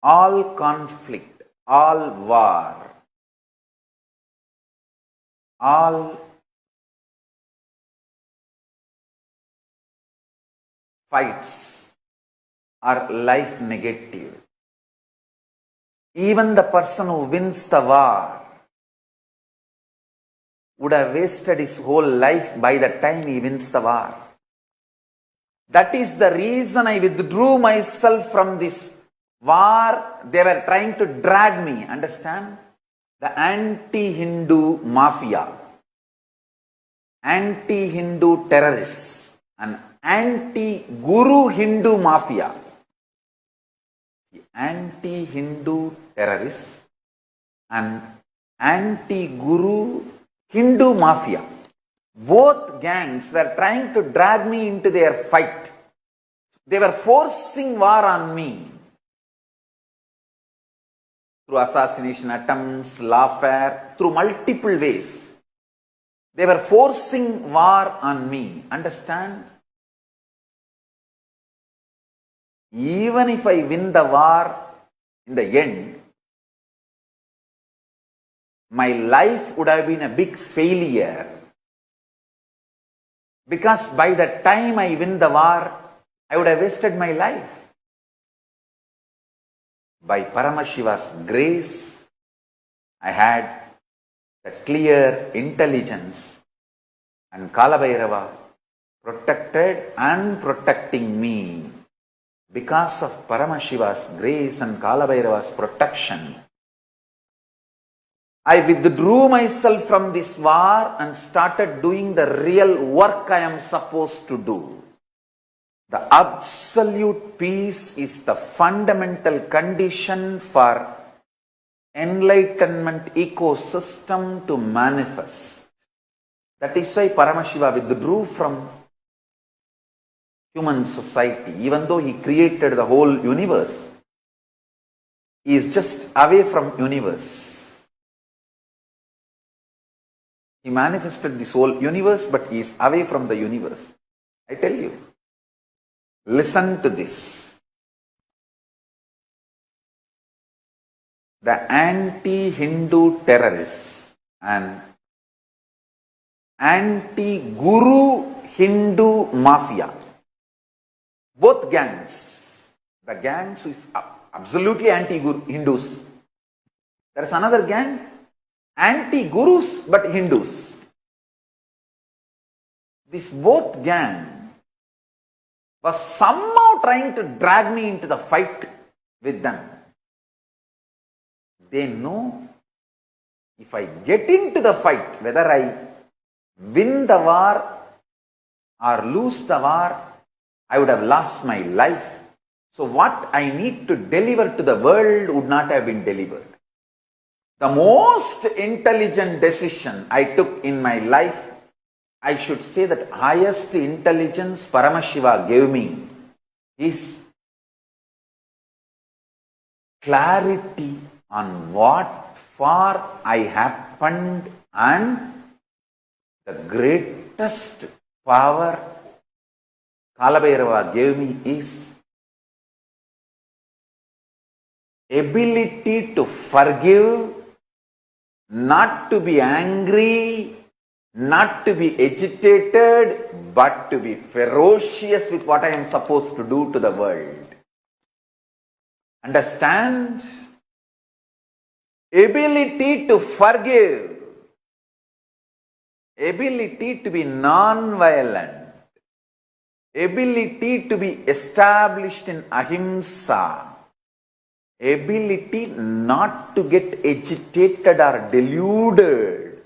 all conflict, all war, all fights are life negative. Even the person who wins the war would have wasted his whole life by the time he wins the war. That is the reason I withdrew myself from this war. They were trying to drag me, understand? The anti-Hindu mafia, anti-Hindu terrorists, and anti-Guru Hindu mafia. The anti-Hindu terrorists and anti-Guru Hindu mafia, both gangs were trying to drag me into their fight. They were forcing war on me through assassination attempts, lawfare, through multiple ways. They were forcing war on me. Understand? Even if I win the war in the end, my life would have been a big failure. Because by the time I win the war, I would have wasted my life. By Paramashiva's grace, I had the clear intelligence, and Kalabhairava protected and protecting me. Because of Paramashiva's grace and Kalabhairava's protection, I withdrew myself from this war and started doing the real work I am supposed to do. The absolute peace is the fundamental condition for enlightenment ecosystem to manifest. That is why Paramashiva withdrew from human society. Even though he created the whole universe, he is just away from universe. He manifested this whole universe, but he is away from the universe. I tell you. Listen to this. The anti-Hindu terrorists and anti-Guru Hindu mafia, both gangs, the gangs who is absolutely anti-Guru Hindus. There is another gang, anti-Gurus but Hindus. This both gang was somehow trying to drag me into the fight with them. They know if I get into the fight, whether I win the war or lose the war, I would have lost my life. So what I need to deliver to the world would not have been delivered. The most intelligent decision I took in my life, I should say that highest intelligence Paramashiva gave me, is clarity on what for I happened, and the greatest power Kalabhairava gave me is ability to forgive, not to be angry, not to be agitated, but to be ferocious with what I am supposed to do to the world. Understand? Ability to forgive, ability to be non-violent, ability to be established in ahimsa, ability not to get agitated or deluded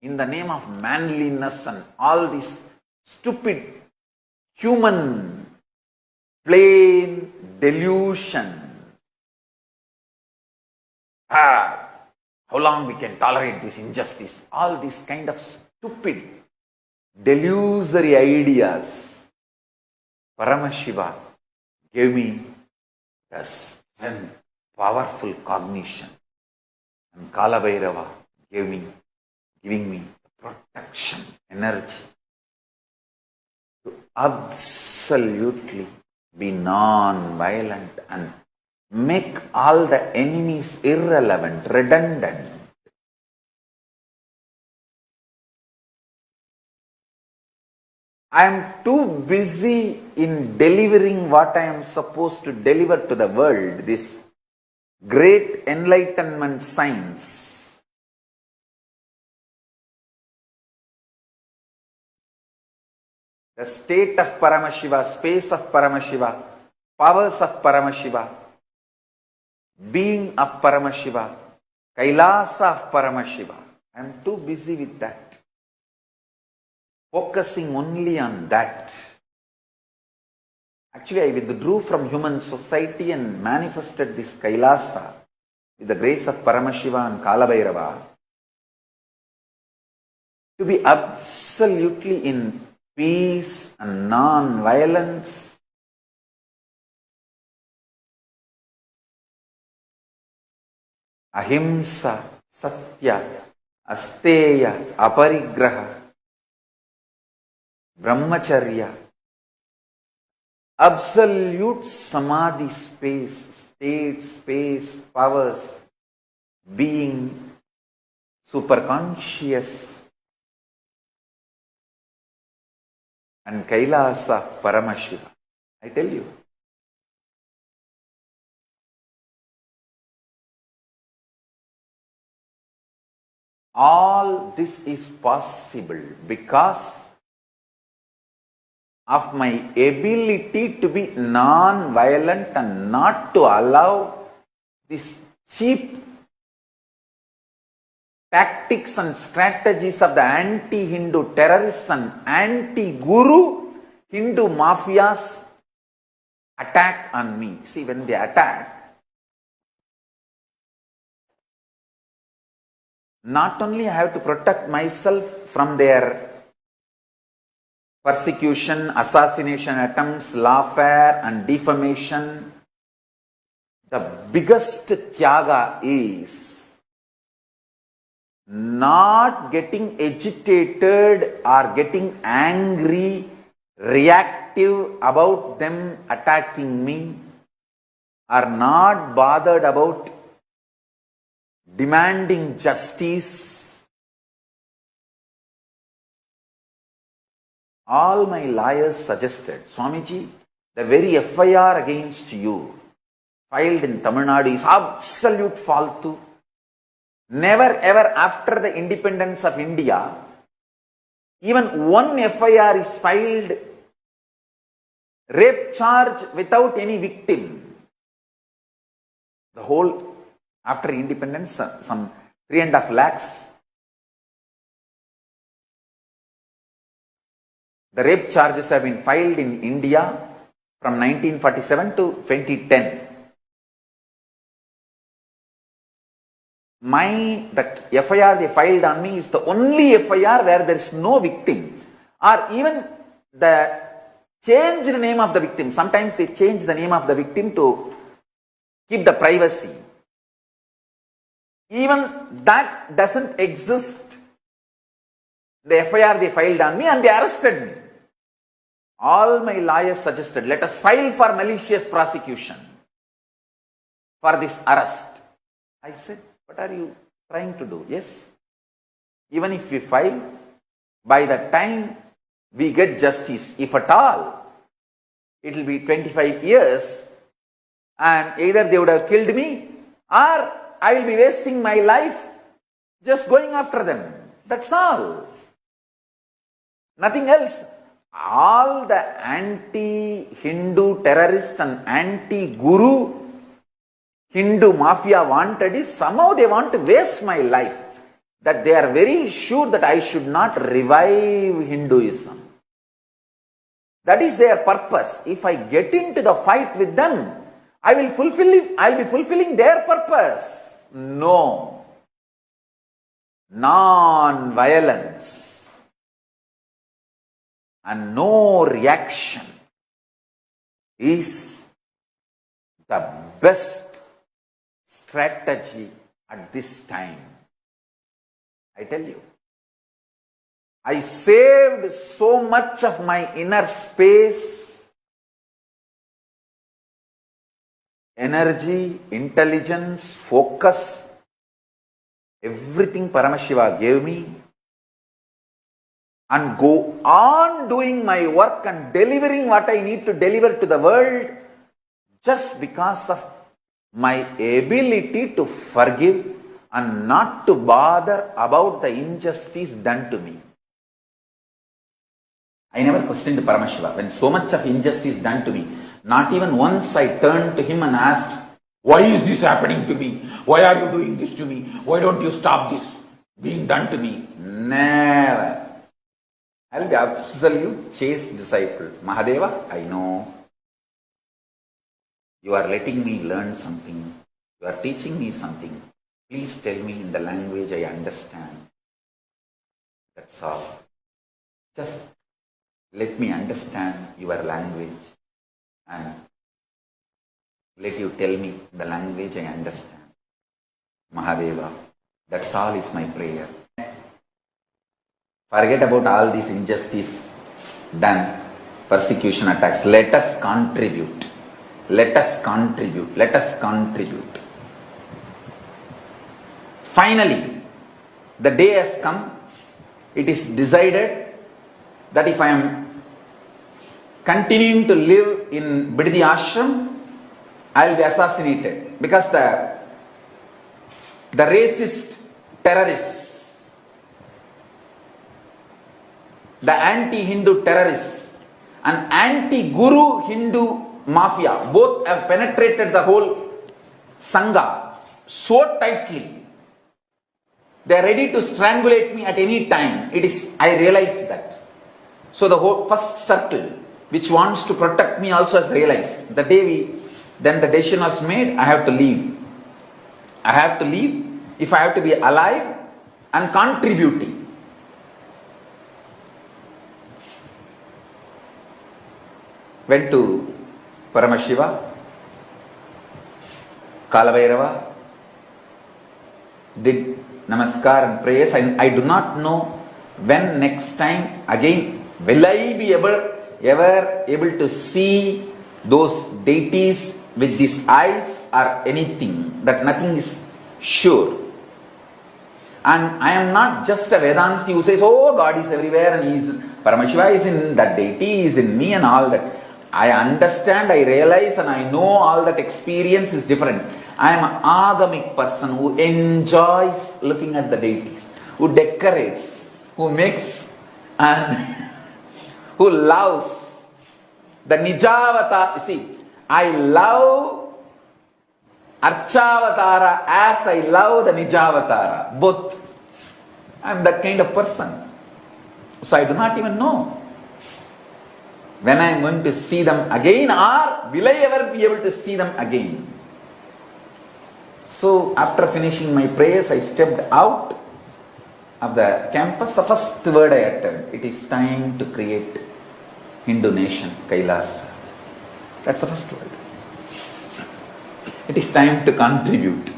in the name of manliness and all this stupid human plain delusion. How long we can tolerate this injustice? All these kind of stupid, delusory ideas. Paramashiva gave me the strength, powerful cognition. And Kalabhairava giving me protection, energy to absolutely be non-violent and make all the enemies irrelevant, redundant. I am too busy in delivering what I am supposed to deliver to the world, this great enlightenment science. The state of Paramashiva, space of Paramashiva, powers of Paramashiva, being of Paramashiva, Kailasa of Paramashiva. I am too busy with that. Focusing only on that. Actually, I withdrew from human society and manifested this Kailasa with the grace of Paramashiva and Kalabhairava to be absolutely in peace and non-violence. Ahimsa, Satya, Asteya, Aparigraha, Brahmacharya, absolute Samadhi state, space, powers, being, superconscious, and Kailasa Paramashiva. I tell you. All this is possible because of my ability to be non-violent and not to allow these cheap tactics and strategies of the anti-Hindu terrorists and anti-Guru Hindu mafias attack on me. See, when they attack, not only I have to protect myself from their persecution, assassination attempts, lawfare and defamation, the biggest tyaga is not getting agitated or getting angry, reactive about them attacking me, or not bothered about demanding justice. All my lawyers suggested, Swamiji, the very FIR against you filed in Tamil Nadu is absolute faltu. Never ever after the independence of India, even one FIR is filed, rape charge without any victim. The whole, after independence, some 3.5 lakhs. The rape charges have been filed in India from 1947 to 2010. The FIR they filed on me is the only FIR where there is no victim, or even the changed name of the victim. Sometimes they change the name of the victim to keep the privacy. Even that doesn't exist. The FIR they filed on me and they arrested me. All my lawyers suggested, let us file for malicious prosecution for this arrest. I said, what are you trying to do? Yes, even if we file, by the time we get justice, if at all, it will be 25 years, and either they would have killed me or I will be wasting my life just going after them. That's all. Nothing else. All the anti-Hindu terrorists and anti-Guru Hindu mafia wanted is somehow they want to waste my life. That they are very sure that I should not revive Hinduism. That is their purpose. If I get into the fight with them, I will be fulfilling their purpose. No. Non-violence and no reaction is the best strategy at this time. I tell you, I saved so much of my inner space energy, intelligence, focus, everything Paramashiva gave me, and go on doing my work and delivering what I need to deliver to the world just because of my ability to forgive and not to bother about the injustice done to me. I never questioned Paramashiva when so much of injustice done to me. Not even once I turned to him and asked, why is this happening to me? Why are you doing this to me? Why don't you stop this being done to me? Never. I'll be absolute chaste disciple. Mahadeva, I know. You are letting me learn something. You are teaching me something. Please tell me in the language I understand. That's all. Just let me understand your language and let you tell me the language I understand. Mahadeva, that's all is my prayer. Forget about all these injustice done, persecution attacks. Let us contribute. Let us contribute. Let us contribute. Finally, the day has come. It is decided that if I am continuing to live in Bidadi Ashram, I will be assassinated because the racist terrorists, the anti-Hindu terrorists and anti-Guru Hindu mafia both have penetrated the whole Sangha so tightly. They are ready to strangulate me at any time. I realized that. So the whole first circle which wants to protect me also has realized. The day then the decision was made, I have to leave. I have to leave if I have to be alive and contributing. Went to Paramashiva, Kalabhairava, did namaskar and prayers. I do not know when next time again will I be ever able to see those deities with these eyes or anything. That nothing is sure. And I am not just a Vedanti who says, oh, God is everywhere and Paramashiva is in that deity, is in me and all that. I understand, I realize and I know all that experience is different. I am an agamic person who enjoys looking at the deities, who decorates, who makes and who loves the Nijavatara. You see, I love Archavatara as I love the Nijavatara. Both. I am that kind of person. So I do not even know when I am going to see them again or will I ever be able to see them again. So after finishing my prayers, I stepped out of the campus. The first word I uttered, it is time to create Hindu nation, Kailas. That's the first word. It is time to contribute.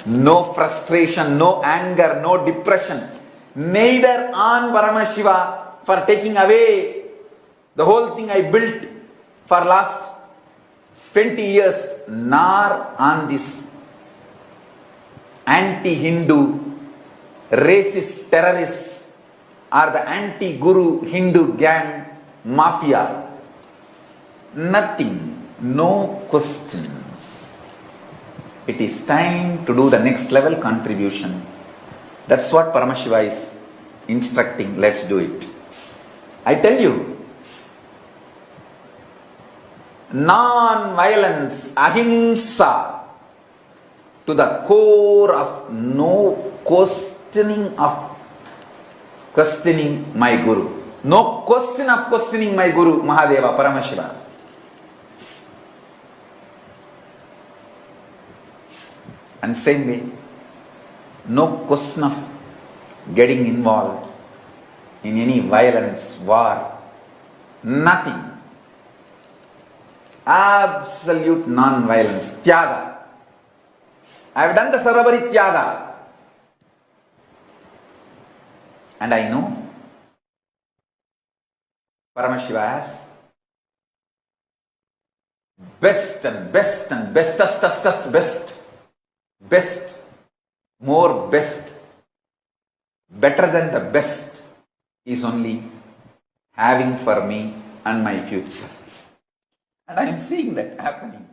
No frustration, no anger, no depression. Neither on Paramashiva for taking away the whole thing I built for last 20 years, nor on this anti-Hindu, racist terrorists or the anti-Guru Hindu gang mafia. Nothing, no questions. It is time to do the next level contribution. That's what Paramashiva is instructing. Let's do it. I tell you, non-violence, ahimsa, to the core of no questioning my Guru. No question of questioning my Guru, Mahadeva, Paramashiva. And same way, no question of getting involved in any violence, war, nothing. Absolute non-violence, Tyaga. I have done the Sarabari Tyaga. And I know Paramashiva has best and best and bestest, best, more best, better than the best is only having for me and my future. And I am seeing that happening.